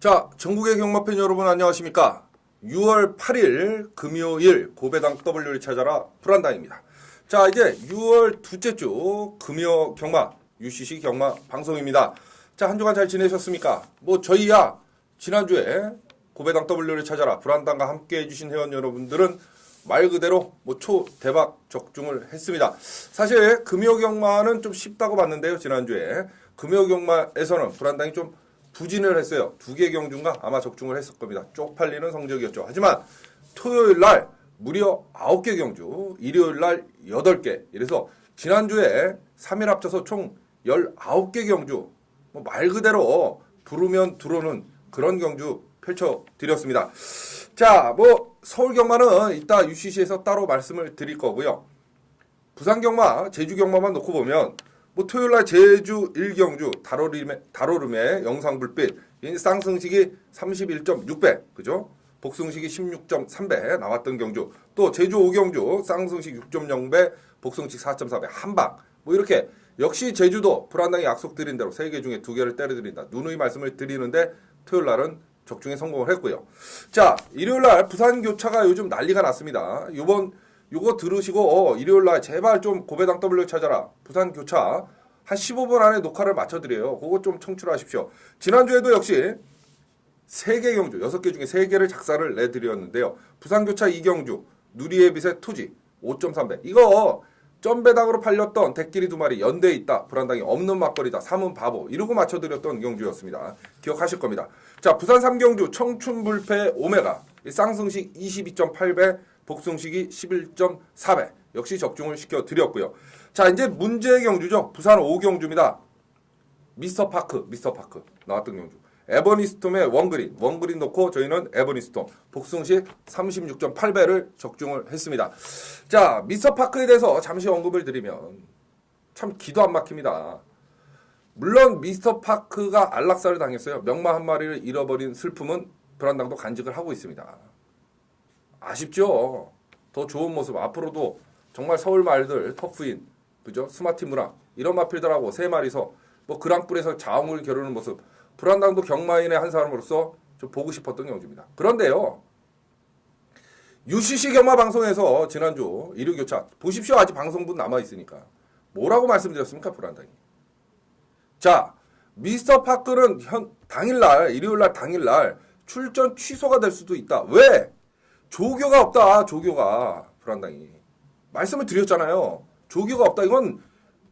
자, 전국의 경마팬 여러분 안녕하십니까? 6월 8일 금요일 고배당 W를 찾아라 불안당입니다. 자, 이제 6월 둘째 주 금요 경마 UCC 경마 방송입니다. 자, 한 주간 잘 지내셨습니까? 저희야 지난주에 고배당 W를 찾아라 불안당과 함께 해주신 회원 여러분들은 말 그대로 초대박 적중을 했습니다. 사실 금요 경마는 좀 쉽다고 봤는데요. 지난주에 금요 경마에서는 불안당이 좀 부진을 했어요. 2개 경주인가 아마 적중을 했을 겁니다. 쪽팔리는 성적이었죠. 하지만 토요일 날 무려 9개 경주, 일요일 날 8개. 이래서 지난주에 3일 합쳐서 총 19개 경주, 말 그대로 부르면 들어오는 그런 경주 펼쳐드렸습니다. 자, 서울 경마는 이따 UCC에서 따로 말씀을 드릴 거고요. 부산 경마, 제주 경마만 놓고 보면 토요일날 제주 1경주 달오름의 영상불빛 쌍승식이 31.6배 그죠? 복승식이 16.3배 나왔던 경주, 또 제주 5경주 쌍승식 6.0배 복승식 4.4배 한방 이렇게 역시 제주도 불안당히 약속드린 대로 3개 중에 2개를 때려드린다 누누이 말씀을 드리는데 토요일날은 적중에 성공을 했고요. 자, 일요일날 부산 교차가 요즘 난리가 났습니다. 요거 들으시고 일요일날 제발 좀 고배당 W 찾아라 부산 교차 한 15분 안에 녹화를 맞춰드려요. 그거 좀 청취하십시오. 지난주에도 역시 3개 경주 6개 중에 3개를 작사를 내드렸는데요. 부산 교차 2경주 누리의 빛의 투지 5.3배 이거 점배당으로 팔렸던 대끼리 2마리 연대에 있다 불안당이 없는 막걸리다 삼은 바보 이러고 맞춰드렸던 경주였습니다. 기억하실 겁니다. 자, 부산 3경주 청춘불패 오메가 쌍승식 22.8배 복승식이 11.4배 역시 적중을 시켜드렸고요. 자, 이제 문제의 경주죠. 부산 5경주입니다. 미스터파크 나왔던 경주. 에버니스톰의 원그린 놓고 저희는 에버니스톰 복승식 36.8배를 적중을 했습니다. 자, 미스터파크에 대해서 잠시 언급을 드리면 참 기도 안 막힙니다. 물론 미스터파크가 안락사를 당했어요. 명마 한 마리를 잃어버린 슬픔은 불안당도 간직을 하고 있습니다. 아쉽죠. 더 좋은 모습 앞으로도 정말 서울 말들 터프인 그죠? 스마트 문학 이런 마필들하고 3마리서 그랑뿔에서 자웅을 겨루는 모습 불안당도 경마인의 한 사람으로서 좀 보고 싶었던 경주입니다. 그런데요, UCC 경마 방송에서 지난주 일요교차 보십시오. 아직 방송분 남아있으니까 뭐라고 말씀드렸습니까? 불안당이. 자, 미스터파크는 당일날 일요일날 당일날 출전 취소가 될 수도 있다. 왜? 조교가 없다. 조교가 불안당이 말씀을 드렸잖아요. 조교가 없다. 이건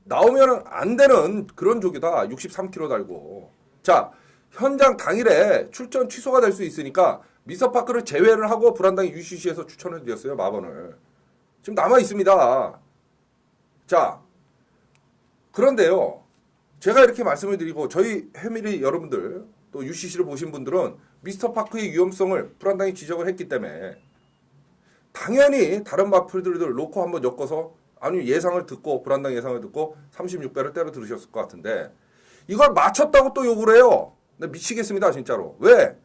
나오면 안 되는 그런 조교다. 63kg 달고. 자, 현장 당일에 출전 취소가 될 수 있으니까 미스터파크를 제외를 하고 불안당이 UCC에서 추천을 드렸어요. 마번을. 지금 남아 있습니다. 자, 그런데요, 제가 이렇게 말씀을 드리고 저희 해밀이 여러분들 또 UCC를 보신 분들은 미스터파크의 위험성을 불안당이 지적을 했기 때문에 당연히 다른 마필들을 놓고 한번 엮어서 예상을 듣고 불안당 예상을 듣고 36배를 때려 들으셨을 것 같은데 이걸 맞췄다고 또 욕을 해요. 나 미치겠습니다 진짜로. 왜?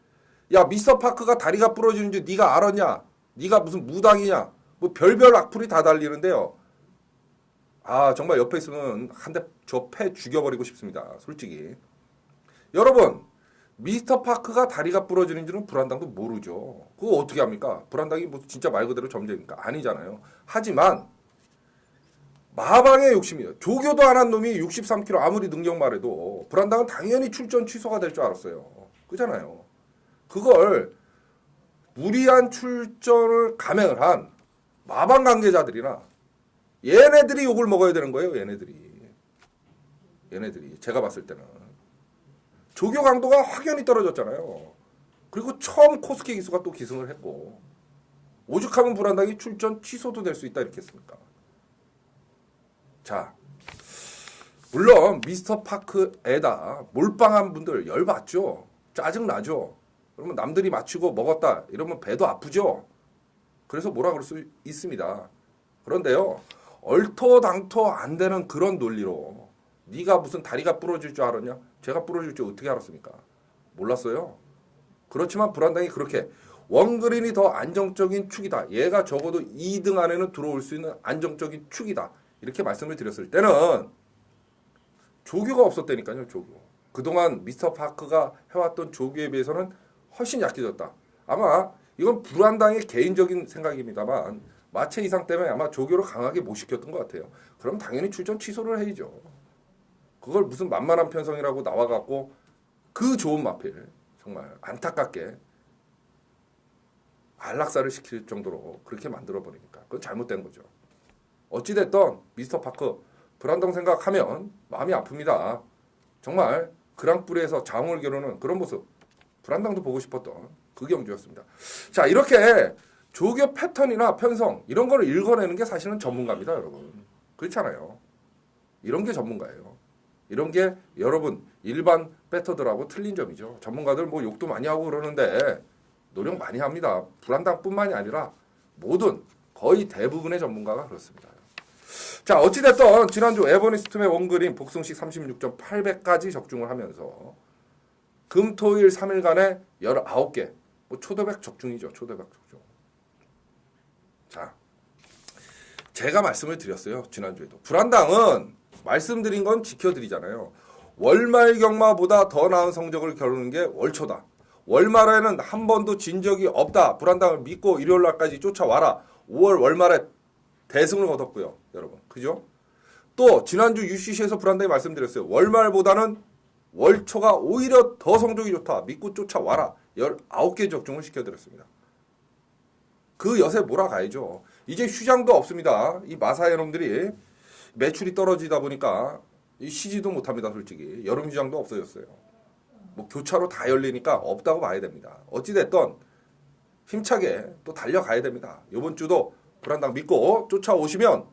야, 미스터파크가 다리가 부러지는지 네가 알았냐? 네가 무슨 무당이냐? 별별 악플이 다 달리는데요. 아, 정말 옆에 있으면 한 대 저 패 죽여버리고 싶습니다. 솔직히. 여러분, 미스터파크가 다리가 부러지는지는 불안당도 모르죠. 그거 어떻게 합니까? 불안당이 진짜 말 그대로 점쟁입니까? 아니잖아요. 하지만 마방의 욕심이에요. 조교도 안 한 놈이 63kg 아무리 능력 말해도 불안당은 당연히 출전 취소가 될 줄 알았어요. 그잖아요. 그걸 무리한 출전을 감행을 한 마방 관계자들이나 얘네들이 욕을 먹어야 되는 거예요. 얘네들이 제가 봤을 때는 조교 강도가 확연히 떨어졌잖아요. 그리고 처음 코스케 기수가 또 기승을 했고 오죽하면 불안당이 출전 취소도 될 수 있다 이렇게 했습니까? 자, 물론 미스터파크에다 몰빵한 분들 열받죠. 짜증나죠. 그러면 남들이 맞추고 먹었다 이러면 배도 아프죠. 그래서 뭐라 그럴 수 있습니다. 그런데요, 얼토당토 안 되는 그런 논리로 네가 무슨 다리가 부러질 줄 알았냐? 제가 부러질 줄 어떻게 알았습니까? 몰랐어요. 그렇지만 불안당이 그렇게 원그린이 더 안정적인 축이다. 얘가 적어도 2등 안에는 들어올 수 있는 안정적인 축이다. 이렇게 말씀을 드렸을 때는 조교가 없었다니까요. 조교. 그동안 미스터 파크가 해왔던 조교에 비해서는 훨씬 약해졌다. 아마 이건 불안당의 개인적인 생각입니다만 마체 이상 때문에 아마 조교를 강하게 못 시켰던 것 같아요. 그럼 당연히 출전 취소를 해야죠. 그걸 무슨 만만한 편성이라고 나와갖고 그 좋은 마필 정말 안타깝게 안락사를 시킬 정도로 그렇게 만들어버리니까 그건 잘못된 거죠. 어찌됐든 미스터 파크 불안당 생각하면 마음이 아픕니다. 정말 그랑프리에서 장을 겨루는 그런 모습 불안당도 보고 싶었던 그 경주였습니다. 자, 이렇게 조교 패턴이나 편성 이런 거를 읽어내는 게 사실은 전문가입니다, 여러분. 그렇잖아요. 이런 게 전문가예요. 이런 게 여러분 일반 배터들하고 틀린 점이죠. 전문가들 뭐 욕도 많이 하고 그러는데 노력 많이 합니다. 불안당뿐만이 아니라 모든 거의 대부분의 전문가가 그렇습니다. 자, 어찌됐든 지난주 에버니스톰의 원그린 복승식 36.800까지 적중을 하면서 금, 토, 일 3일간에 19개 뭐 초도백 적중이죠. 초도백 적중. 자, 제가 말씀을 드렸어요. 지난주에도. 불안당은 말씀드린 건 지켜드리잖아요. 월말 경마보다 더 나은 성적을 겨루는 게 월초다. 월말에는 한 번도 진 적이 없다. 불안당을 믿고 일요일날까지 쫓아와라. 5월 월말에 대승을 거뒀고요. 여러분. 그죠? 또 지난주 UCC에서 불안당히 말씀드렸어요. 월말보다는 월초가 오히려 더 성적이 좋다. 믿고 쫓아와라. 19개 적중을 시켜드렸습니다. 그 엿에 몰아가야죠. 이제 휴장도 없습니다. 이 마사의 놈들이 매출이 떨어지다 보니까 쉬지도 못합니다. 솔직히. 여름 휴장도 없어졌어요. 뭐 교차로 다 열리니까 없다고 봐야 됩니다. 어찌됐든 힘차게 또 달려가야 됩니다. 이번 주도 불안당 믿고 쫓아오시면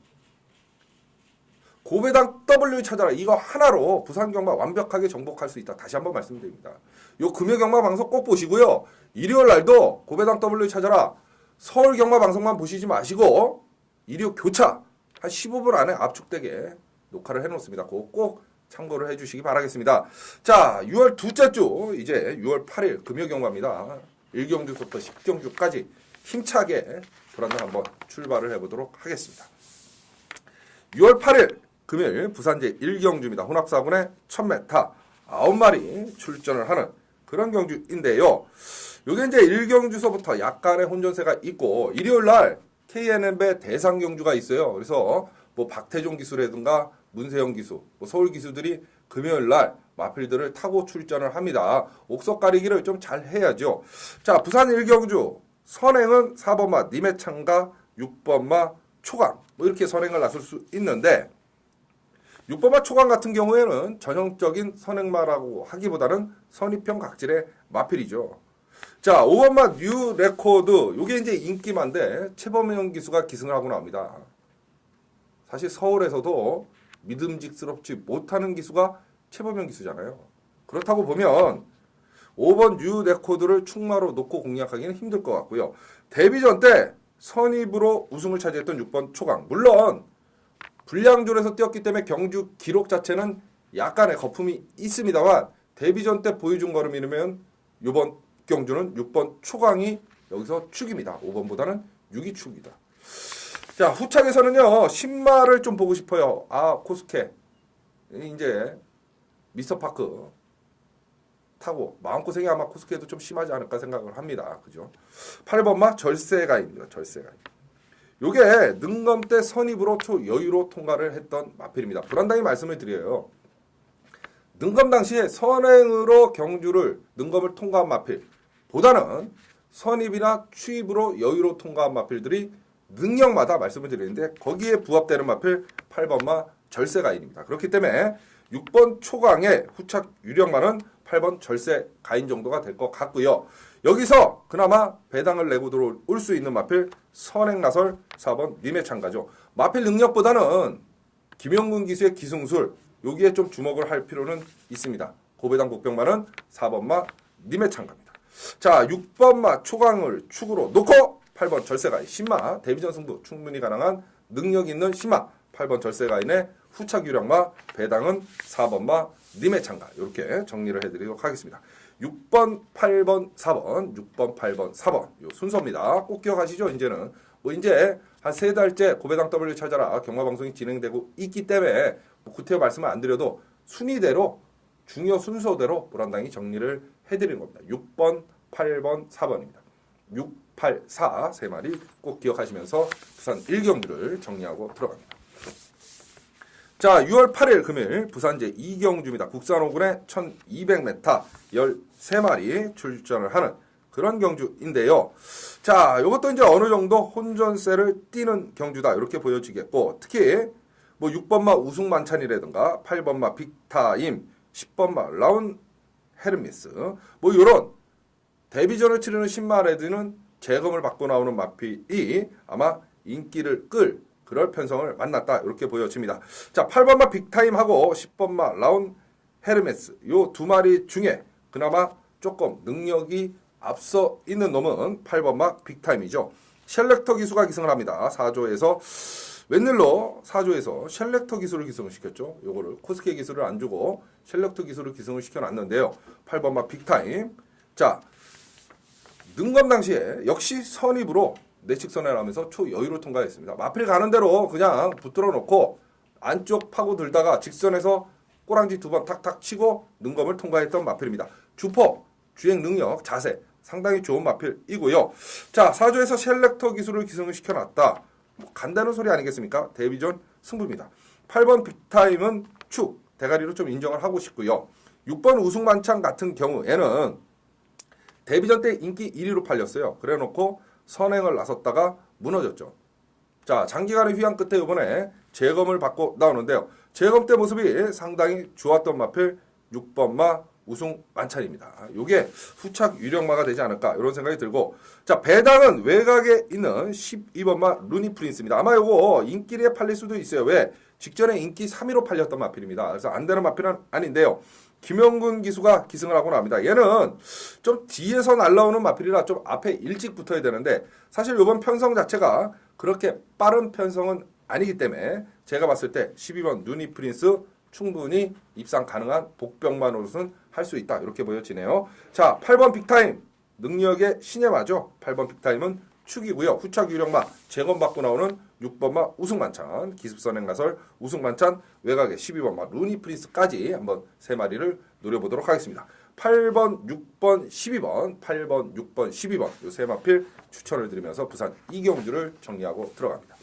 고배당 W 찾아라. 이거 하나로 부산경마 완벽하게 정복할 수 있다. 다시 한번 말씀드립니다. 요 금요경마 방송 꼭 보시고요. 일요일 날도 고배당 W 찾아라. 서울경마 방송만 보시지 마시고 일요 교차 한 15분 안에 압축되게 녹화를 해놓습니다. 그거 꼭 참고를 해주시기 바라겠습니다. 자, 6월 둘째 주 이제 6월 8일 금요경마입니다. 1경주부터 10경주까지 힘차게 불안당 한번 출발을 해보도록 하겠습니다. 6월 8일 금요일 부산 제1경주입니다. 혼합사군의 1000m 9마리 출전을 하는 그런 경주인데요. 요게 이제 1경주서부터 약간의 혼전세가 있고 일요일날 KNM의 대상 경주가 있어요. 그래서 뭐 박태종 기수라든가 문세영 기수, 뭐 서울 기수들이 금요일날 마필들을 타고 출전을 합니다. 옥석 가리기를 좀 잘 해야죠. 자, 부산 1경주 선행은 4번마 님의창가 6번마 초강 뭐 이렇게 선행을 나설 수 있는데 6번마 초강 같은 경우에는 전형적인 선행마라고 하기보다는 선입형 각질의 마필이죠. 자, 5번마 뉴 레코드 요게 이제 인기만데 최범영 기수가 기승을 하고 나옵니다. 사실 서울에서도 믿음직스럽지 못하는 기수가 최범영 기수잖아요. 그렇다고 보면 5번 뉴 레코드를 충마로 놓고 공략하기는 힘들 것 같고요. 데뷔전 때 선입으로 우승을 차지했던 6번 초강. 물론 불량졸에서 뛰었기 때문에 경주 기록 자체는 약간의 거품이 있습니다만 데뷔전 때 보여준 걸음이면 이번 경주는 6번 초강이 여기서 축입니다. 5번보다는 6이 축입니다. 자, 후착에서는요. 신마를 좀 보고 싶어요. 아, 코스케. 이제 미스터 파크 타고 마음고생이 아마 코스케도 좀 심하지 않을까 생각을 합니다. 그죠? 8번마 절세가입니다. 절세가. 요게 능검 때 선입으로 초여유로 통과를 했던 마필입니다. 불안당히 말씀을 드려요. 능검 당시에 선행으로 경주를 능검을 통과한 마필 보다는 선입이나 추입으로 여유로 통과한 마필들이 능력마다 말씀을 드리는데 거기에 부합되는 마필 8번마 절세가인입니다. 그렇기 때문에 6번 초강의 후착 유력마는 8번 절세가인 정도가 될 것 같고요. 여기서 그나마 배당을 내고 들어올 수 있는 마필 선행나설 4번 님의창가죠. 마필 능력보다는 김영근 기수의 기승술 여기에 좀 주목을 할 필요는 있습니다. 고배당 복병마는 4번마 님의창가입니다. 자, 6번마 초강을 축으로 놓고 8번 절세가인 신마 데뷔전 승부 충분히 가능한 능력 있는 신마 8번 절세가인의 후착 유력마 배당은 4번마 님의창가 이렇게 정리를 해드리도록 하겠습니다. 6번, 8번, 4번, 6번, 8번, 4번 요 순서입니다. 꼭 기억하시죠? 이제는 뭐 이제 한 3달째 고배당 W 찾아라 경마방송이 진행되고 있기 때문에 뭐 구태여 말씀을 안 드려도 순위대로 중요 순서대로 불안당이 정리를 해드리는 겁니다. 6번, 8번, 4번입니다. 6, 8, 4 세 마리 꼭 기억하시면서 부산 1경주를 정리하고 들어갑니다. 자, 6월 8일 금요일 부산제 2경주입니다. 국산 5군에 1200m 13마리 출전을 하는 그런 경주인데요. 자, 이것도 이제 어느 정도 혼전세를 띄는 경주다 이렇게 보여지겠고, 특히 뭐 6번마 우승만찬이라든가 8번마 빅타임, 10번마 라운 헤르미스 뭐 이런 데뷔전을 치르는 신마레드는 재검을 받고 나오는 마필이 아마 인기를 끌 그럴 편성을 만났다 이렇게 보여집니다. 자, 8번마 빅타임하고 10번마 라운 헤르메스 요 두 마리 중에 그나마 조금 능력이 앞서 있는 놈은 8번마 빅타임이죠. 셀렉터 기수가 기승을 합니다. 4조에서 웬일로 4조에서 셀렉터 기술을 기승을 시켰죠. 요거를 코스케 기술을 안 주고 셀렉터 기술을 기승을 시켜놨는데요. 8번마 빅타임. 자, 능검 당시에 역시 선입으로 내측선회를 하면서 초여유로 통과했습니다. 마필 가는 대로 그냥 붙들어 놓고 안쪽 파고 들다가 직선에서 꼬랑지 2번 탁탁 치고 능검을 통과했던 마필입니다. 주포, 주행 능력, 자세 상당히 좋은 마필이고요. 자, 4조에서 셀렉터 기술을 기승을 시켜놨다. 뭐 간다는 소리 아니겠습니까? 데뷔전 승부입니다. 8번 빅타임은 축, 대가리로 좀 인정을 하고 싶고요. 6번 우승만찬 같은 경우에는 데뷔전 때 인기 1위로 팔렸어요. 그래놓고 선행을 나섰다가 무너졌죠. 자, 장기간의 휴양 끝에 이번에 재검을 받고 나오는데요. 재검 때 모습이 상당히 좋았던 마필 6번마 우승 만찬입니다. 이게 후착 유력마가 되지 않을까 이런 생각이 들고, 자, 배당은 외곽에 있는 12번마 루니 프린스입니다. 아마 이거 인기리에 팔릴 수도 있어요. 왜? 직전에 인기 3위로 팔렸던 마필입니다. 그래서 안 되는 마필은 아닌데요. 김영군 기수가 기승을 하고 나옵니다. 얘는 좀 뒤에서 날라오는 마필이라 좀 앞에 일찍 붙어야 되는데 사실 이번 편성 자체가 그렇게 빠른 편성은 아니기 때문에 제가 봤을 때 12번 누니 프린스 충분히 입상 가능한 복병만으로서는 할 수 있다 이렇게 보여지네요. 자, 8번 빅타임 능력의 신예마죠. 8번 빅타임은 축이고요. 후착 유력마 재검받고 나오는 6번마 우승만찬, 기습선행 가설 우승만찬, 외곽에 12번마 루니 프린스까지 한번 세 마리를 노려보도록 하겠습니다. 8번, 6번, 12번, 8번, 6번, 12번 요 세 마필 추천을 드리면서 부산 2경주를 정리하고 들어갑니다.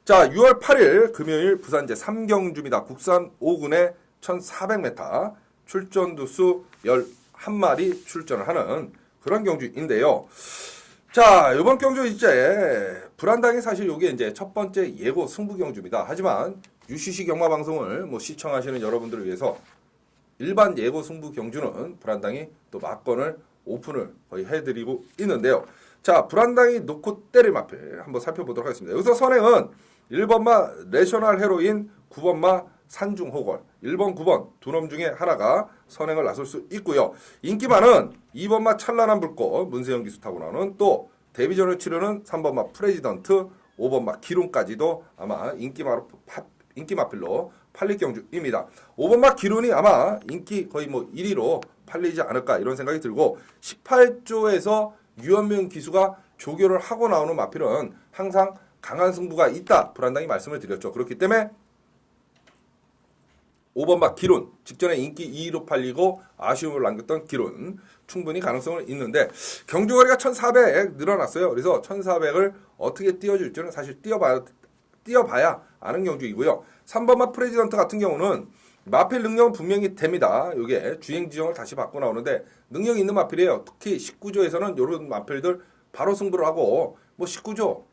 자, 6월 8일 금요일 부산제 3경주입니다. 국산 5군에 1400m 출전 두수 11마리 출전을 하는 그런 경주인데요. 자, 이번 경주 이제 불안당이 사실 요게 이제 첫 번째 예고 승부 경주입니다. 하지만 UCC 경마 방송을 뭐 시청하시는 여러분들을 위해서 일반 예고 승부 경주는 불안당이 또 막건을 오픈을 거의 해드리고 있는데요. 자, 불안당이 놓고 때릴 마필 한번 살펴보도록 하겠습니다. 여기서 선행은 1번마 내셔널 헤로인, 9번마 산중호걸, 1번, 9번 두 놈 중에 하나가 선행을 나설 수 있고요. 인기만은 2번마 찬란한 불꽃, 문세영 기수 타고 나오는 또 데뷔전을 치르는 3번마 프레지던트, 5번마 기룬까지도 아마 인기 마필로 팔릴 경주입니다. 5번마 기룬이 아마 인기 거의 뭐 1위로 팔리지 않을까 이런 생각이 들고, 18조에서 유현명 기수가 조교를 하고 나오는 마필은 항상 강한 승부가 있다 불안당히 말씀을 드렸죠. 그렇기 때문에 5번마 기룬, 직전에 인기 2위로 팔리고 아쉬움을 남겼던 기룬 충분히 가능성은 있는데 경주거리가 1400 늘어났어요. 그래서 1400을 어떻게 띄워줄지는 사실 띄워봐야 아는 경주이고요. 3번마 프레지던트 같은 경우는 마필 능력은 분명히 됩니다. 이게 주행 지정을 다시 받고 나오는데 능력이 있는 마필이에요. 특히 19조에서는 이런 마필들 바로 승부를 하고, 뭐 19조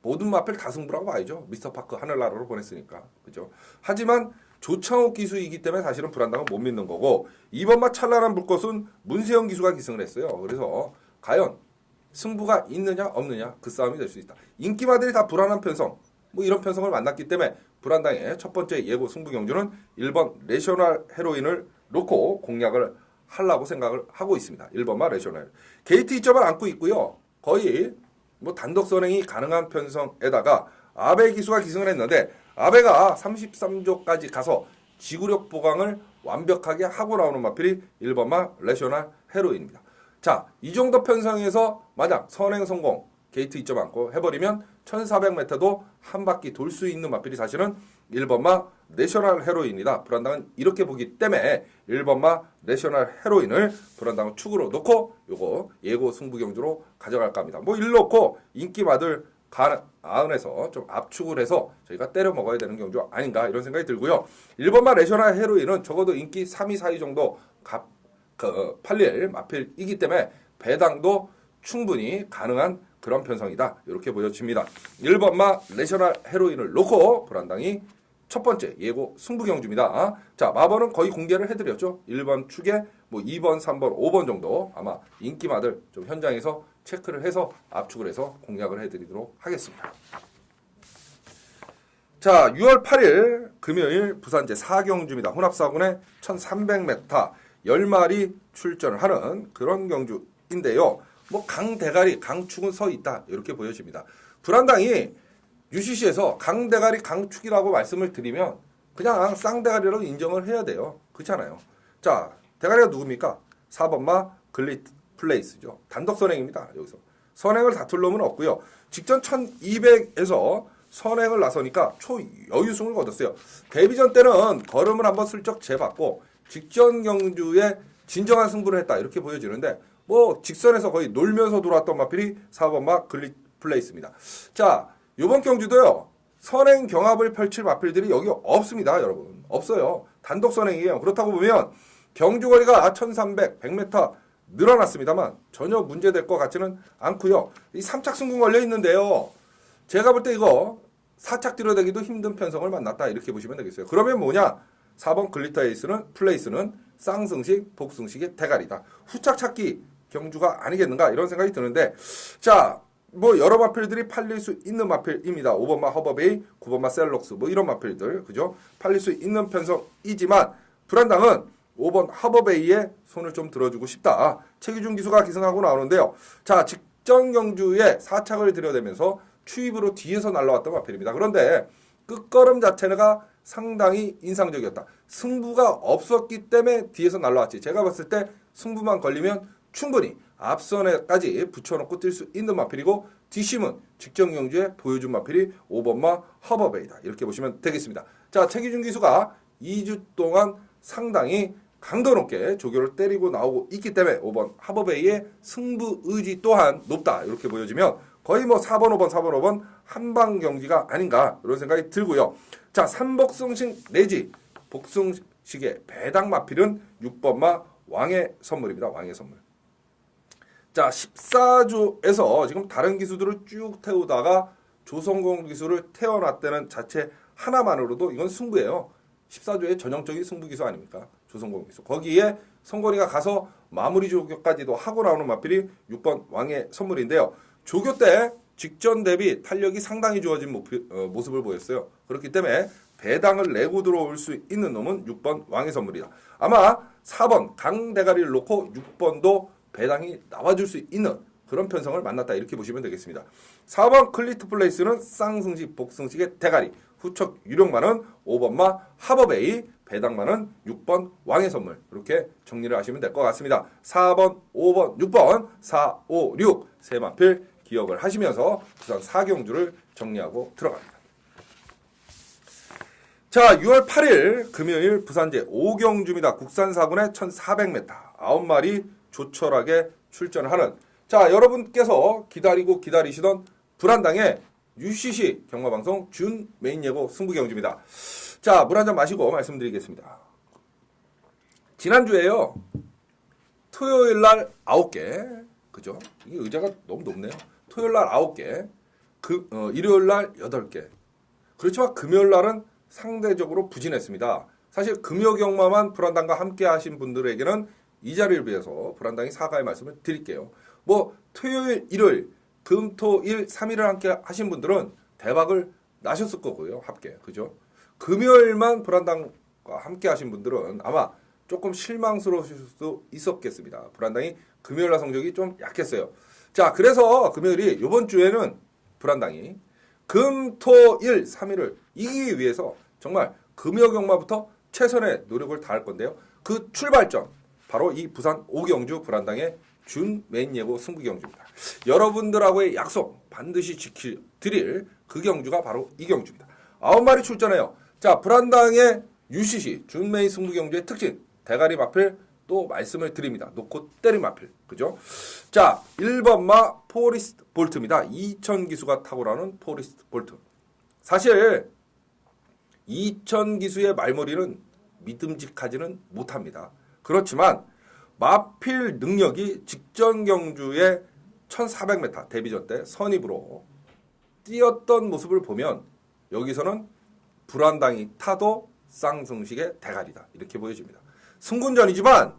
모든 마필 다 승부라고 봐야죠. 미스터파크 하늘나라로 보냈으니까. 그죠? 하지만 조창욱 기수이기 때문에 사실은 불안당은 못 믿는 거고, 2번마 찬란한 불꽃은 문세영 기수가 기승을 했어요. 그래서 과연 승부가 있느냐 없느냐 그 싸움이 될 수 있다. 인기마들이 다 불안한 편성, 뭐 이런 편성을 만났기 때문에 불안당의 첫 번째 예고 승부 경주는 1번 내셔널 헤로인을 놓고 공략을 하려고 생각을 하고 있습니다. 1번마 내셔널. 게이트 2점을 안고 있고요. 거의 뭐 단독 선행이 가능한 편성에다가 아베 기수가 기승을 했는데 아베가 33조까지 가서 지구력 보강을 완벽하게 하고 나오는 마필이 1번마 내셔널 헤로인입니다. 자, 이 정도 편성에서 만약 선행 성공, 게이트 2점 않고 해버리면 1400m도 한 바퀴 돌 수 있는 마필이 사실은 1번마 내셔널 헤로인이다. 불안당은 이렇게 보기 때문에 1번마 내셔널 헤로인을 불안당은 축으로 놓고 요거 예고 승부경주로 가져갈까 합니다. 뭐 일 놓고 인기마들 가은에서 좀 압축을 해서 저희가 때려 먹어야 되는 경주 아닌가 이런 생각이 들고요. 1번마 내셔널 헤로인은 적어도 인기 3위, 4위 정도 팔릴 마필이기 때문에 배당도 충분히 가능한 그런 편성이다. 이렇게 보여집니다. 1번마 내셔널 헤로인을 놓고 불안당이 첫 번째 예고 승부경주입니다. 자, 마번은 거의 공개를 해드렸죠. 1번 축에 뭐 2번, 3번, 5번 정도 아마 인기마들 좀 현장에서 체크를 해서 압축을 해서 공략을 해드리도록 하겠습니다. 자, 6월 8일 금요일 부산 제4경주입니다. 혼합사군에 1300m 10마리 출전을 하는 그런 경주인데요. 뭐 강대가리, 강축은 서 있다. 이렇게 보여집니다. 불안당이 UCC에서 강대가리, 강축이라고 말씀을 드리면 그냥 쌍대가리라고 인정을 해야 돼요. 그렇잖아요. 자, 대가리가 누굽니까? 4번마 글리트 플레이스죠. 단독 선행입니다. 여기서. 선행을 다툴 놈은 없고요. 직전 1200에서 선행을 나서니까 초여유승을 거뒀어요. 데뷔전 때는 걸음을 한번 슬쩍 재봤고 직전 경주에 진정한 승부를 했다. 이렇게 보여지는데 뭐 직선에서 거의 놀면서 돌아왔던 마필이 4번마 글리트 플레이스입니다. 자, 이번 경주도요. 선행 경합을 펼칠 마필들이 여기 없습니다. 여러분. 없어요. 단독 선행이에요. 그렇다고 보면 경주거리가 1300, 100m 늘어났습니다만 전혀 문제될 것 같지는 않고요. 이 3착 승부 걸려 있는데요. 제가 볼 때 이거 4착 들여대기도 힘든 편성을 만났다. 이렇게 보시면 되겠어요. 그러면 뭐냐? 4번 글리터 에이스는 플레이스는 쌍승식, 복승식의 대가리다. 후착 찾기 경주가 아니겠는가 이런 생각이 드는데 자, 뭐 여러 마필들이 팔릴 수 있는 마필입니다. 5번마 허버베이, 9번마 셀록스 뭐 이런 마필들 그죠? 팔릴 수 있는 편성이지만 불안당은 5번 허버베이에 손을 좀 들어주고 싶다. 최기준 기수가 기승하고 나오는데요. 자, 직전 경주에 4착을 들여대면서 추입으로 뒤에서 날라왔던 마필입니다. 그런데 끝걸음 자체가 상당히 인상적이었다. 승부가 없었기 때문에 뒤에서 날라왔지. 제가 봤을 때 승부만 걸리면 충분히 앞선에까지 붙여놓고 뛸 수 있는 마필이고 뒷심은 직전 경주에 보여준 마필이 5번마 허버베이다. 이렇게 보시면 되겠습니다. 자, 최기준 기수가 2주 동안 상당히 강도 높게 조교를 때리고 나오고 있기 때문에 5번 허버베이의 승부 의지 또한 높다. 이렇게 보여지면 거의 뭐 4번, 5번, 4번, 5번 한방 경기가 아닌가 이런 생각이 들고요. 자, 3복승식 내지 복승식의 배당 마필은 6번마 왕의 선물입니다. 왕의 선물. 자, 14조에서 지금 다른 기수들을 쭉 태우다가 조성공 기수를 태워놨다는 자체 하나만으로도 이건 승부예요. 14조의 전형적인 승부 기수 아닙니까? 조성공 기수. 거기에 성건이가 가서 마무리 조교까지도 하고 나오는 마필이 6번 왕의 선물인데요. 조교 때 직전 대비 탄력이 상당히 좋아진 모습을 보였어요. 그렇기 때문에 배당을 내고 들어올 수 있는 놈은 6번 왕의 선물이다. 아마 4번 강대가리를 놓고 6번도 배당이 나와줄 수 있는 그런 편성을 만났다. 이렇게 보시면 되겠습니다. 4번 클리트 플레이스는 쌍승식, 복승식의 대가리. 후척 유력만은 5번마 하버베이, 배당만은 6번 왕의 선물. 이렇게 정리를 하시면 될 것 같습니다. 4번, 5번, 6번, 4, 5, 6 세 마필 기억을 하시면서 부산 4경주를 정리하고 들어갑니다. 자, 6월 8일 금요일 부산제 5경주입니다. 국산사군의 1400m 9마리 조촐하게 출전하는 자, 여러분께서 기다리고 기다리시던 불안당의 UCC 경마방송 준 메인 예고 승부경주입니다. 자, 물 한잔 마시고 말씀드리겠습니다. 지난주에요. 토요일날 9개 그죠? 이게 의자가 너무 높네요. 토요일날 9개 일요일날 8개 그렇지만 금요일날은 상대적으로 부진했습니다. 사실 금요경마만 불안당과 함께 하신 분들에게는 이 자리를 위해서 불안당이 사과의 말씀을 드릴게요. 뭐 토요일, 일요일, 금, 토, 일, 3일을 함께 하신 분들은 대박을 나셨을 거고요. 합계. 그죠? 금요일만 불안당과 함께 하신 분들은 아마 조금 실망스러우실 수도 있었겠습니다. 불안당이 금요일날 성적이 좀 약했어요. 자, 그래서 금요일이 이번 주에는 불안당이 금, 토, 일, 3일을 이기기 위해서 정말 금요경마부터 최선의 노력을 다할 건데요. 그 출발점 바로 이 부산 5경주 불안당의 준 메인 예고 승부 경주입니다. 여러분들하고의 약속 반드시 드릴 그 경주가 바로 이 경주입니다. 9마리 출전해요. 자, 불안당의 UCC 준 메인 승부 경주의 특징 대가리 마필 또 말씀을 드립니다. 놓고 때리 마필. 그죠? 자, 1번마 포리스트 볼트입니다. 2000기수가 탁월하는 포리스트 볼트. 사실 2000기수의 말머리는 믿음직하지는 못합니다. 그렇지만 마필 능력이 직전 경주에 1400m 데뷔전 때 선입으로 뛰었던 모습을 보면 여기서는 불안당이 타도 쌍승식의 대가리다. 이렇게 보여집니다. 승군전이지만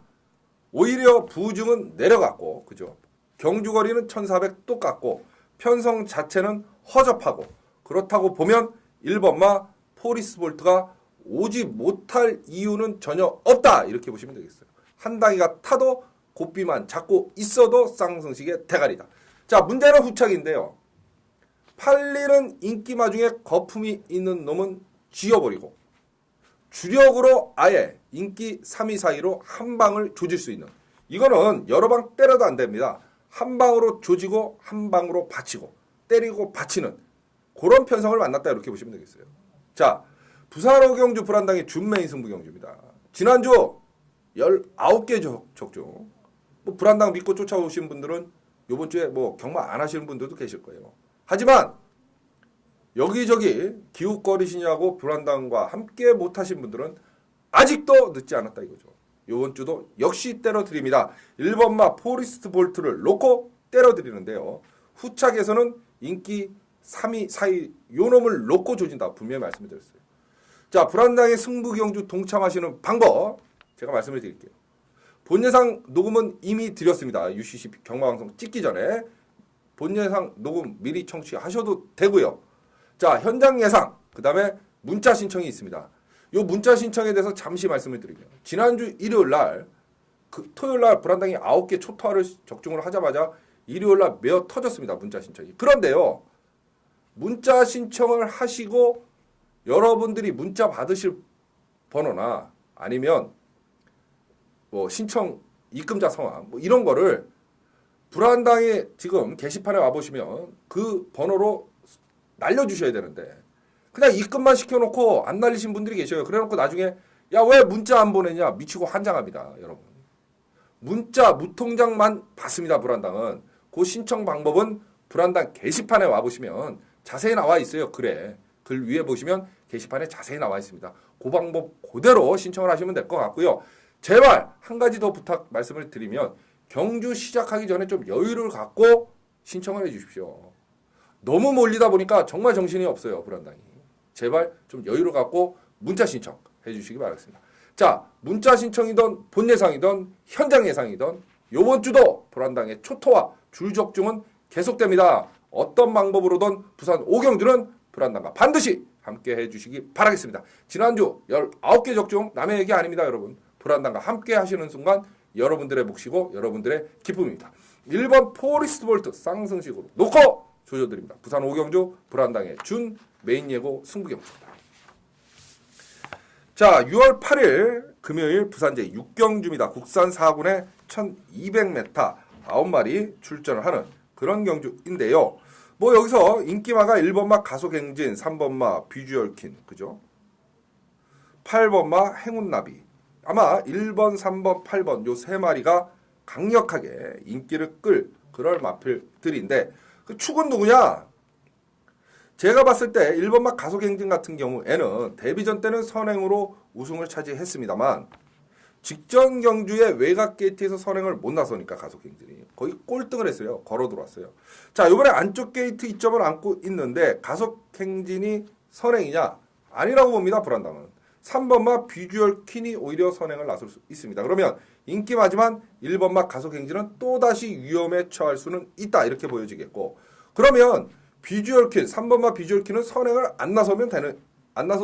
오히려 부중은 내려갔고, 그죠? 경주거리는 1400 똑같고, 편성 자체는 허접하고, 그렇다고 보면 1번마 포리스 볼트가 오지 못할 이유는 전혀 없다. 이렇게 보시면 되겠어요. 한 당이가 타도 고삐만 잡고 있어도 쌍승식의 대가리다. 자, 문제는 후착인데요. 팔리는 인기마 중에 거품이 있는 놈은 쥐어버리고 주력으로 아예 인기 3위 사이로 한 방을 조질 수 있는, 이거는 여러 방 때려도 안 됩니다. 한 방으로 조지고 한 방으로 받치고 때리고 받치는 그런 편성을 만났다 이렇게 보시면 되겠어요. 자, 부산 오경주 불안당의 준메인 승부 경주입니다. 지난주 19개 적중. 뭐 불안당 믿고 쫓아오신 분들은 이번 주에 뭐 경마 안 하시는 분들도 계실 거예요. 하지만 여기저기 기웃거리시냐고 불안당과 함께 못하신 분들은 아직도 늦지 않았다 이거죠. 이번 주도 역시 때려드립니다. 1번마 포리스트 볼트를 놓고 때려드리는데요. 후착에서는 인기 3위 사이 요 놈을 놓고 조진다. 분명히 말씀을 드렸어요. 자, 불안당의 승부 경주 동참하시는 방법 제가 말씀을 드릴게요. 본 예상 녹음은 이미 드렸습니다. UCC 경마방송 찍기 전에 본 예상 녹음 미리 청취하셔도 되고요. 자, 현장 예상, 그 다음에 문자 신청이 있습니다. 이 문자 신청에 대해서 잠시 말씀을 드리면 지난주 일요일 날, 토요일 날 불안당이 9개 초토화를 적중을 하자마자 일요일 날 매어 터졌습니다. 문자 신청이. 그런데요, 문자 신청을 하시고 여러분들이 문자 받으실 번호나 아니면 뭐 신청 입금자 성함 뭐 이런 거를 불안당에 지금 게시판에 와보시면 그 번호로 날려주셔야 되는데 그냥 입금만 시켜놓고 안 날리신 분들이 계셔요. 그래놓고 나중에 야, 왜 문자 안 보내냐 미치고 환장합니다. 여러분. 문자 무통장만 받습니다. 불안당은. 그 신청 방법은 불안당 게시판에 와보시면 자세히 나와 있어요. 그래. 글 위에 보시면 게시판에 자세히 나와 있습니다. 그 방법 그대로 신청을 하시면 될 것 같고요. 제발 한 가지 더 부탁 말씀을 드리면 경주 시작하기 전에 좀 여유를 갖고 신청을 해 주십시오. 너무 몰리다 보니까 정말 정신이 없어요. 불안당이. 제발 좀 여유를 갖고 문자 신청 해 주시기 바라겠습니다. 자, 문자 신청이든 본 예상이든 현장 예상이든 이번 주도 불안당의 초토화 줄적중은 계속됩니다. 어떤 방법으로든 부산 오경주는 불안당과 반드시 함께 해주시기 바라겠습니다. 지난주 19개 적중 남의 얘기 아닙니다. 여러분. 불안당과 함께 하시는 순간 여러분들의 몫이고 여러분들의 기쁨입니다. 1번 포리스트 볼트 쌍승식으로 놓고 조져드립니다. 부산 오경주 불안당의 준 메인 예고 승부경주입니다. 자, 6월 8일 금요일 부산제 6경주입니다. 국산 4군에 1200m 9마리 출전을 하는 그런 경주인데요. 뭐 여기서 인기마가 1번마 가속행진, 3번마 비주얼킨, 그죠? 8번마 행운나비. 아마 1번, 3번, 8번 요 세 마리가 강력하게 인기를 끌 그럴 마필들인데 그 축은 누구냐? 제가 봤을 때 1번마 가속행진 같은 경우에는 데뷔전 때는 선행으로 우승을 차지했습니다만 직전 경주에 외곽 게이트에서 선행을 못 나서니까 가속행진이 거의 꼴등을 했어요. 걸어 들어왔어요. 자, 이번에 안쪽 게이트 이점을 안고 있는데 가속행진이 선행이냐? 아니라고 봅니다. 불안당은. 3번마 비주얼 퀸이 오히려 선행을 나설 수 있습니다. 그러면 인기마지만 1번마 가속행진은 또다시 위험에 처할 수는 있다. 이렇게 보여지겠고 그러면 비주얼 퀸, 3번마 비주얼 퀸은 선행을 안 나서도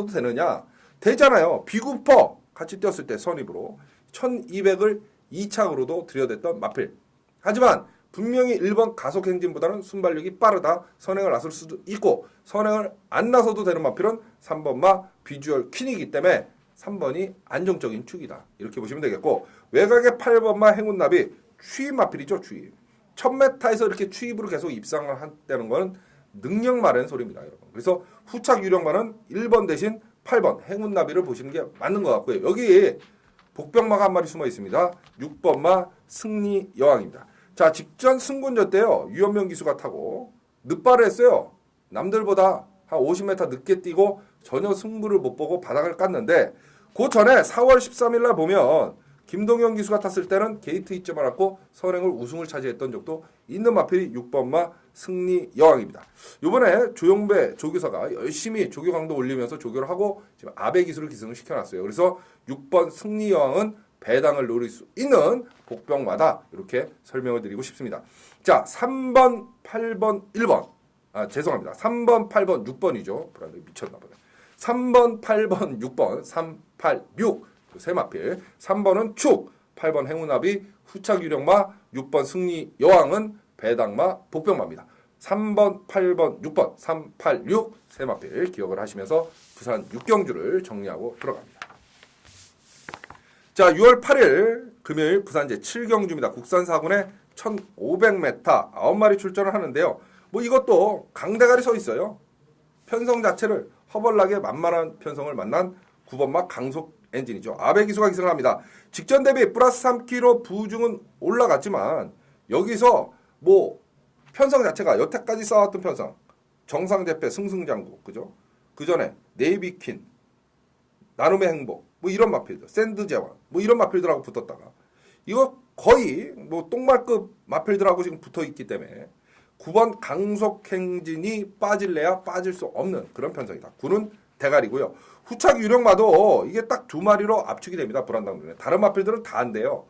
되느냐? 되잖아요. 비구퍼 같이 뛰었을 때 선입으로 1200을 2착으로도 들여댔던 마필. 하지만 분명히 1번 가속행진보다는 순발력이 빠르다. 선행을 나설 수도 있고 선행을 안 나서도 되는 마필은 3번마 비주얼 퀸이기 때문에 3번이 안정적인 축이다. 이렇게 보시면 되겠고 외곽의 8번마 행운나비 추입 마필이죠. 추입. 1000m에서 이렇게 추입으로 계속 입상을 한다는 거는 능력 말하는 소리입니다. 여러분. 그래서 후착 유령마는 1번 대신 8번 행운나비를 보시는 게 맞는 것 같고요. 여기 복병마가 한 마리 숨어 있습니다. 6번마 승리 여왕입니다. 자, 직전 승군전 때요. 유현명 기수가 타고 늦발을 했어요. 남들보다 한 50m 늦게 뛰고 전혀 승부를 못 보고 바닥을 깠는데 그 전에 4월 13일 날 보면 김동현 기수가 탔을 때는 게이트 2점을 갖고 선행을 우승을 차지했던 적도 있는 마필이 6번마 승리 여왕입니다. 이번에 조용배 조교사가 열심히 조교 강도 올리면서 조교를 하고 지금 아베 기수를 기승을 시켜놨어요. 그래서 6번 승리 여왕은 배당을 노릴 수 있는 복병마다 이렇게 설명을 드리고 싶습니다. 자, 3번, 8번, 1번. 죄송합니다. 3번, 8번, 6번이죠. 불안해 미쳤나 보네. 3번, 8번, 6번, 3, 8, 6. 세 마필. 3번은 축, 8번 행운나비, 후착 유령마, 6번 승리 여왕은 배당마, 복병마입니다. 3번, 8번, 6번, 3, 8, 6 세 마필 기억을 하시면서 부산 6경주를 정리하고 들어갑니다. 자, 6월 8일 금요일 부산 제7경주입니다. 국산 4군에 1500m 9마리 출전을 하는데요. 뭐 이것도 강대가리 서 있어요. 편성 자체를 허벌나게 만만한 편성을 만난 9번마 강속 엔진이죠. 아베 기수가 기승을 합니다. 직전 대비 플러스 3kg 부중은 올라갔지만 여기서 뭐 편성 자체가 여태까지 쌓았던 편성 정상제패 승승장구 그죠? 그 전에 네이비킨 나눔의 행복 뭐 이런 마필들 샌드제왕 뭐 이런 마필들하고 붙었다가 이거 거의 뭐 똥말급 마필들하고 지금 붙어 있기 때문에 9번 강속행진이 빠질래야 빠질 수 없는 그런 편성이다. 9는 대가리고요. 후착 유령마도 이게 딱 2마리로 압축이 됩니다. 불안당 눈에. 다른 마필들은 다 안 돼요.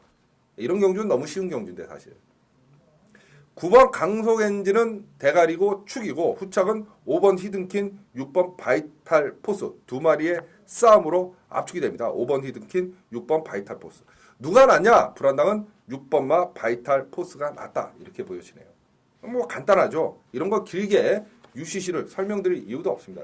이런 경주는 너무 쉬운 경주인데 사실. 9번 강속엔진은 대가리고 축이고 후착은 5번 히든킨, 6번 바이탈 포스 2마리의 싸움으로 압축이 됩니다. 5번 히든킨, 6번 바이탈 포스. 누가 낫냐? 불안당은 6번마 바이탈 포스가 낫다. 이렇게 보여지네요. 뭐 간단하죠. 이런 거 길게 UCC를 설명드릴 이유도 없습니다.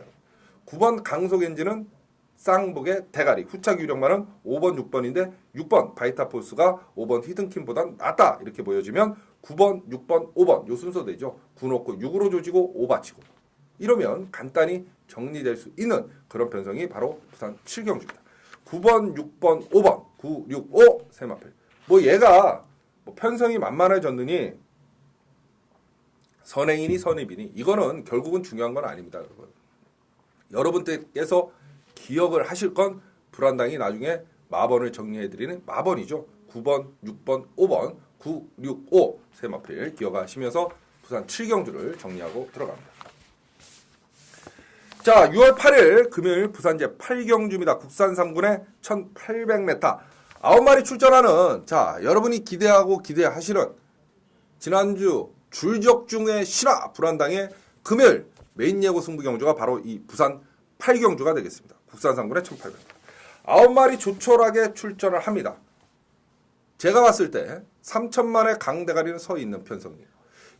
9번 강속엔진은 쌍복의 대가리, 후착 유령마는 5번, 6번인데 6번 바이타포스가 5번 히든킨보단 낫다 이렇게 보여지면 9번, 6번, 5번 요 순서 되죠. 9 놓고 6으로 조지고 5 받치고 이러면 간단히 정리될 수 있는 그런 편성이 바로 부산 7경주입니다. 9번, 6번, 5번, 9, 6, 5 세마필. 뭐 얘가 뭐 편성이 만만해졌느니 선행이니 선입이니 이거는 결국은 중요한 건 아닙니다. 여러분. 여러분들께서 기억을 하실 건 불안당이 나중에 마번을 정리해드리는 마번이죠. 9번, 6번, 5번, 9, 6, 5 세마필 기억하시면서 부산 7경주를 정리하고 들어갑니다. 자, 6월 8일 금요일 부산 제8경주입니다. 국산 3군에 1800m 9마리 출전하는 자 여러분이 기대하고 기대하시는 지난주 줄적중의 신화 불안당의 금요일 메인 예고 승부 경주가 바로 이 부산 8경주가 되겠습니다. 국산 3군에 1800m 9마리 조촐하게 출전을 합니다. 제가 봤을 때 3천만의 강대가리는 서 있는 편성이에요.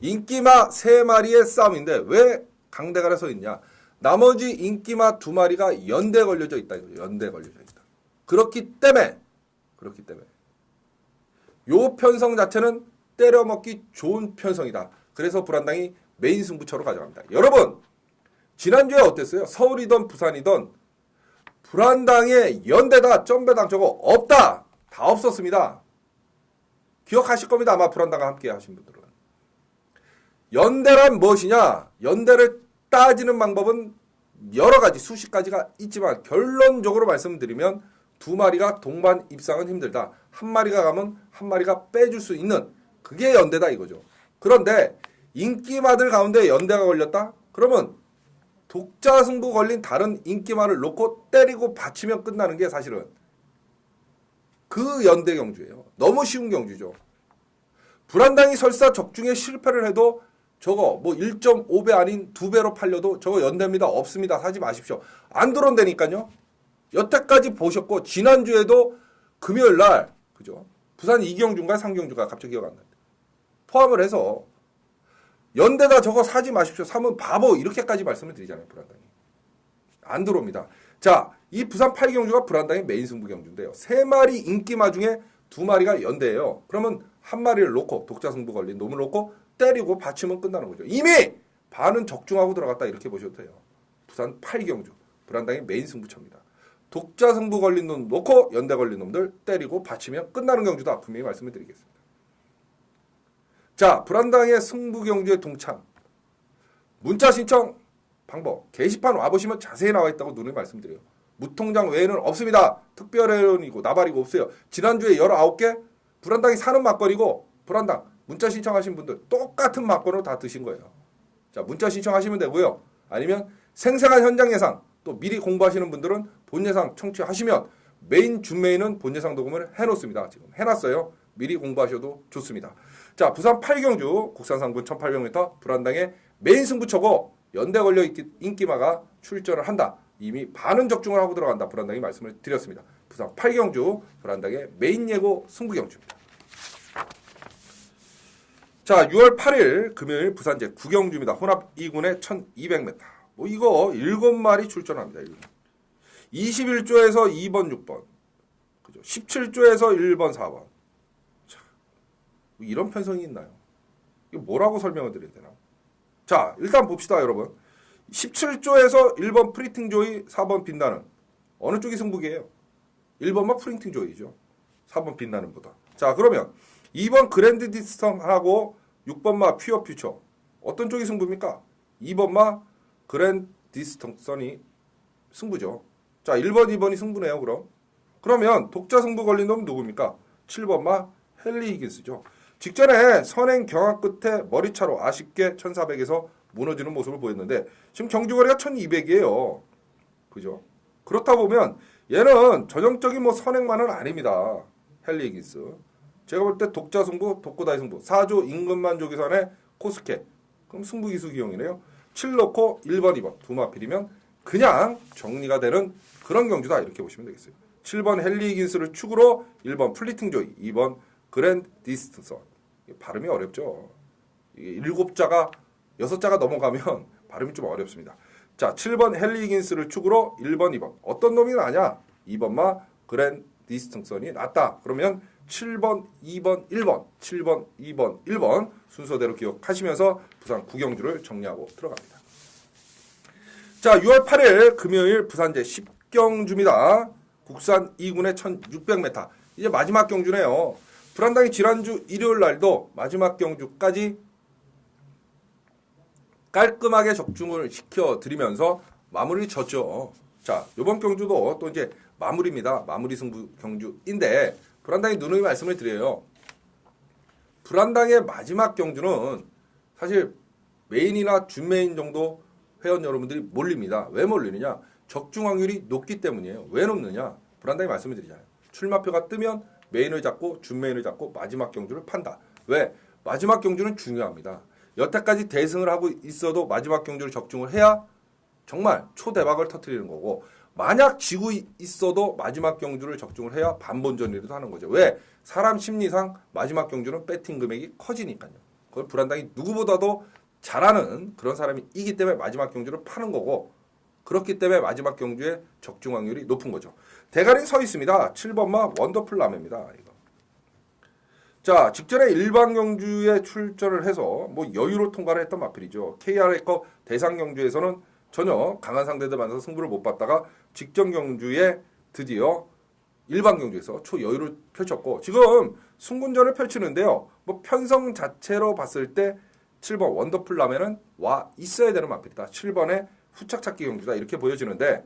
인기마 3마리의 싸움인데 왜 강대가리가 서 있냐? 나머지 인기마 2마리가 연대 걸려져 있다. 연대 걸려져 있다. 그렇기 때문에 요 편성 자체는 때려먹기 좋은 편성이다. 그래서 불안당이 메인 승부처로 가져갑니다. 여러분 지난주에 어땠어요? 서울이든 부산이든 불안당의 연대다 점배당 저거 없다. 다 없었습니다. 기억하실 겁니다. 아마 불안당과 함께 하신 분들은. 연대란 무엇이냐? 연대를 따지는 방법은 여러 가지 수십 가지가 있지만 결론적으로 말씀드리면 2마리가 동반 입상은 힘들다. 1마리가 가면 1마리가 빼줄 수 있는 그게 연대다 이거죠. 그런데 인기마들 가운데 연대가 걸렸다? 그러면 독자 승부 걸린 다른 인기마를 놓고 때리고 받치면 끝나는 게 사실은 그 연대 경주예요. 너무 쉬운 경주죠. 불안당이 설사 적중에 실패를 해도 저거 뭐 1.5배 아닌 2배로 팔려도 저거 연대입니다. 없습니다. 사지 마십시오. 안 들어온다니까요. 여태까지 보셨고 지난주에도 금요일날 그죠? 부산 2경주인가 3경주가 갑자기 기억 안 나는데 포함을 해서 연대다 저거 사지 마십시오. 사면 바보 이렇게까지 말씀을 드리잖아요. 불안당이. 안 들어옵니다. 자, 이 부산 8경주가 불안당의 메인 승부 경주인데요. 3마리 인기마 중에 2마리가 연대예요. 그러면 한 마리를 놓고 독자 승부 걸린 놈을 놓고 때리고 받치면 끝나는 거죠. 이미 반은 적중하고 들어갔다 이렇게 보셔도 돼요. 부산 8경주 불안당의 메인 승부처입니다. 독자 승부 걸린 놈 놓고 연대 걸린 놈들 때리고 받치면 끝나는 경주다. 분명히 말씀을 드리겠습니다. 자, 불안당의 승부 경주에 동참. 문자 신청 방법. 게시판 와보시면 자세히 나와 있다고 누누이 말씀드려요. 무통장 외에는 없습니다. 특별회원이고 나발이고 없어요. 지난주에 19개 불안당이 사는 막걸리고 불안당 문자 신청하신 분들 똑같은 막걸리로 다 드신 거예요. 자, 문자 신청하시면 되고요. 아니면 생생한 현장 예상 또 미리 공부하시는 분들은 본 예상 청취하시면 메인 준메인은 본 예상 녹음을 해놓습니다. 지금 해놨어요. 미리 공부하셔도 좋습니다. 자, 부산 8경주 국산상군 1800m 불안당의 메인 승부처고 연대 걸려 인기마가 출전을 한다. 이미 반은 적중을 하고 들어간다. 불안당이 말씀을 드렸습니다. 부산 8경주 불안당의 메인 예고 승부경주입니다. 자, 6월 8일 금요일 부산 제9경주입니다. 혼합 2군의 1200m. 뭐 이거 7마리 출전합니다. 21조에서 2번, 6번. 그죠? 17조에서 1번, 4번. 자, 뭐 이런 편성이 있나요? 이거 뭐라고 설명을 드려야 되나? 자, 일단 봅시다, 여러분. 17조에서 1번 프리팅 조이, 4번 빛나는. 어느 쪽이 승부기예요? 1번만 프리팅 조이죠. 4번 빛나는보다. 자, 그러면 2번 그랜드 디스턴하고 6번마 퓨어 퓨처. 어떤 쪽이 승부입니까? 2번마 그랜드 디스턴이 승부죠. 자, 1번, 2번이 승부네요, 그럼. 그러면 독자 승부 걸린 놈은 누굽니까? 7번마 헨리 히긴스죠. 직전에 선행 경합 끝에 머리차로 아쉽게 1400에서 무너지는 모습을 보였는데 지금 경주거리가 1200이에요. 그죠? 그렇다 보면 얘는 전형적인 뭐 선행만은 아닙니다. 헨리 히긴스. 제가 볼 때 독자 승부, 독고다이 승부. 4조 임금만 조기선의 코스케. 그럼 승부기수 기용이네요. 7 넣고 1번, 2번. 두 마필이면 그냥 정리가 되는 그런 경주다. 이렇게 보시면 되겠어요. 7번 헨리 히긴스를 축으로 1번 플리팅 조이, 2번 그랜드 디스턴. 발음이 어렵죠. 이게 7자가 6자가 넘어가면 발음이 좀 어렵습니다. 자, 7번 헨리 히긴스를 축으로 1번, 2번. 어떤 놈이 나냐? 2번마 그랜드 디스턴이 낫다. 그러면 7번, 2번, 1번, 7번, 2번, 1번 순서대로 기억하시면서 부산 9경주를 정리하고 들어갑니다. 자, 6월 8일 금요일 부산제 10경주입니다. 국산 2군의 1600m. 이제 마지막 경주네요. 불안당이 지난주 일요일 날도 마지막 경주까지 깔끔하게 적중을 시켜드리면서 마무리 졌죠. 자, 이번 경주도 또 이제 마무리입니다. 마무리 승부 경주인데 불안당이 누누이 말씀을 드려요. 불안당의 마지막 경주는 사실 메인이나 준메인 정도 회원 여러분들이 몰립니다. 왜 몰리느냐? 적중 확률이 높기 때문이에요. 왜 높느냐? 불안당이 말씀을 드리잖아요. 출마표가 뜨면 메인을 잡고 준메인을 잡고 마지막 경주를 판다. 왜? 마지막 경주는 중요합니다. 여태까지 대승을 하고 있어도 마지막 경주를 적중을 해야 정말 초대박을 터뜨리는 거고 만약 지고 있어도 마지막 경주를 적중을 해야 반본전이라도 하는 거죠. 왜? 사람 심리상 마지막 경주는 배팅 금액이 커지니까요. 그걸 불안당이 누구보다도 잘하는 그런 사람이 이기 때문에 마지막 경주를 파는 거고 그렇기 때문에 마지막 경주에 적중 확률이 높은 거죠. 대가리 서 있습니다. 7번마 원더풀 라메입니다. 이거. 자, 직전에 일반 경주에 출전을 해서 뭐 여유로 통과를 했던 마필이죠. KRA컵 대상 경주에서는 전혀 강한 상대들 만나서 승부를 못 봤다가 직전 경주에 드디어 일반 경주에서 초여유를 펼쳤고 지금 승군전을 펼치는데요. 뭐 편성 자체로 봤을 때 7번 원더풀 라면은 와 있어야 되는 마필이다. 7번의 후착 찾기 경주다. 이렇게 보여지는데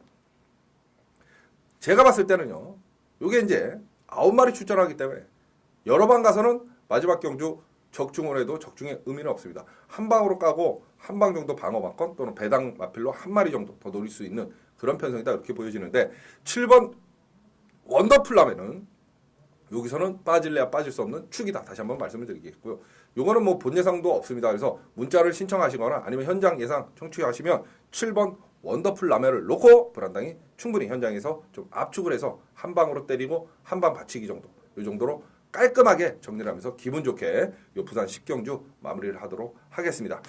제가 봤을 때는요. 요게 이제 9마리 출전하기 때문에 여러 방 가서는 마지막 경주 적중을 해도 적중의 의미는 없습니다. 한 방으로 까고 한 방 정도 방어 맞건 또는 배당 마필로 한 마리 정도 더 노릴 수 있는 그런 편성이다. 이렇게 보여지는데 7번 원더풀 라면은 여기서는 빠질래야 빠질 수 없는 축이다. 다시 한번 말씀을 드리겠고요. 요거는 뭐 본 예상도 없습니다. 그래서 문자를 신청하시거나 아니면 현장 예상 청취하시면 7번 원더풀 라면을 놓고 불안당이 충분히 현장에서 좀 압축을 해서 한 방으로 때리고 한 방 받치기 정도. 이 정도로 깔끔하게 정리를 하면서 기분 좋게 요 부산 10경주 마무리를 하도록 하겠습니다.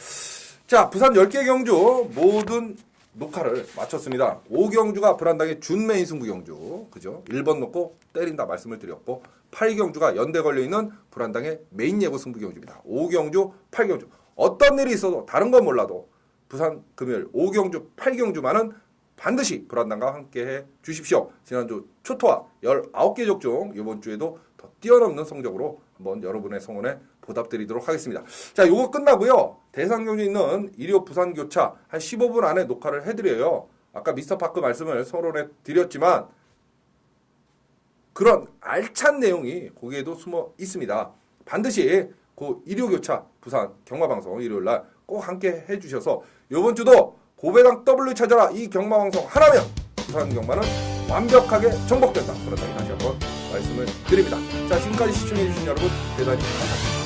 자, 부산 10개 경주 모든 녹화를 마쳤습니다. 5경주가 불안당의 준메인 승부 경주, 그죠? 1번 놓고 때린다 말씀을 드렸고, 8경주가 연대 걸려있는 불안당의 메인 예고 승부 경주입니다. 5경주, 8경주. 어떤 일이 있어도 다른 건 몰라도 부산 금요일 5경주, 8경주만은 반드시 불안당과 함께해 주십시오. 지난주 초토화 19개 적 중 이번 주에도 더 뛰어넘는 성적으로 한번 여러분의 성원에 보답드리도록 하겠습니다. 자, 요거 끝나고요. 대상 경주 있는 일요 부산 교차 한 15분 안에 녹화를 해드려요. 아까 미스터파크 말씀을 서론에 드렸지만 그런 알찬 내용이 거기에도 숨어 있습니다. 반드시 그 일요 교차 부산 경마방송 일요일날 꼭 함께 해주셔서 이번 주도 고배당 W 찾아라 이 경마방송 하나면 부산 경마는 완벽하게 정복된다. 그렇다니 다시 한번 말씀을 드립니다. 자, 지금까지 시청해주신 여러분 대단히 감사합니다.